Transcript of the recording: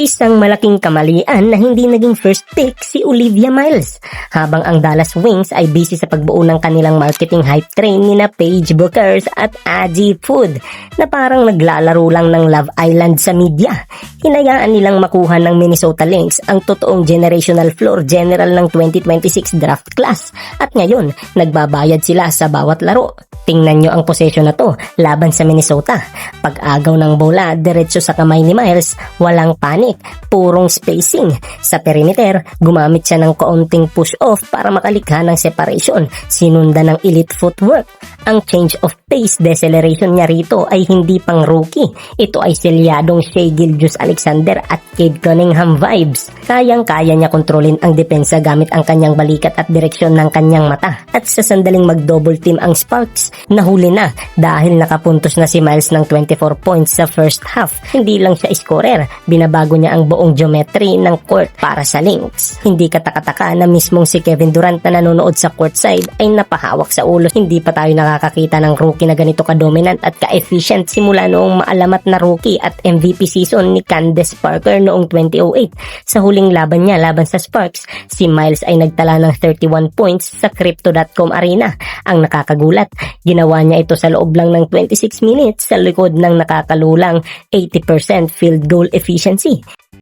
Isang malaking kamalian na hindi naging first pick si Olivia Miles, habang ang Dallas Wings ay busy sa pagbuo ng kanilang marketing hype train nina Paige Bueckers at Aji Food na parang naglalaro lang ng Love Island sa media. Hinayaan nilang makuha ng Minnesota Lynx ang totoong generational floor general ng 2026 draft class at ngayon nagbabayad sila sa bawat laro. Tingnan nyo ang possession na to laban sa Minnesota. Pag-agaw ng bola diretso sa kamay ni Miles, walang panic, purong spacing. Sa perimeter, gumamit siya ng kaunting push-off para makalikha ng separation, sinunda ng elite footwork. Ang change of pace deceleration niya rito ay hindi pang rookie. Ito ay selyadong Shai Gilgeous-Alexander at Cade Cunningham vibes. Kayang-kaya niya kontrolin ang depensa gamit ang kanyang balikat at direksyon ng kanyang mata. At sa sandaling mag-double team ang Sparks, nahuli na dahil nakapuntos na si Miles ng 24 points sa first half. Hindi lang siya scorer, binabago niya ang buong geometry ng court para sa Lynx. Hindi katakataka na mismong si Kevin Durant na nanonood sa courtside ay napahawak sa ulo. Hindi pa tayo nakakita ng rookie na ganito ka-dominant at ka-efficient simula noong maalamat na rookie at MVP season ni Candace Parker noong 2008. Sa huling laban niya laban sa Sparks, si Miles ay nagtala ng 31 points sa Crypto.com arena. Ang nakakagulat, ginawa niya ito sa loob lang ng 26 minutes sa likod ng nakakalulang 80% field goal efficiency.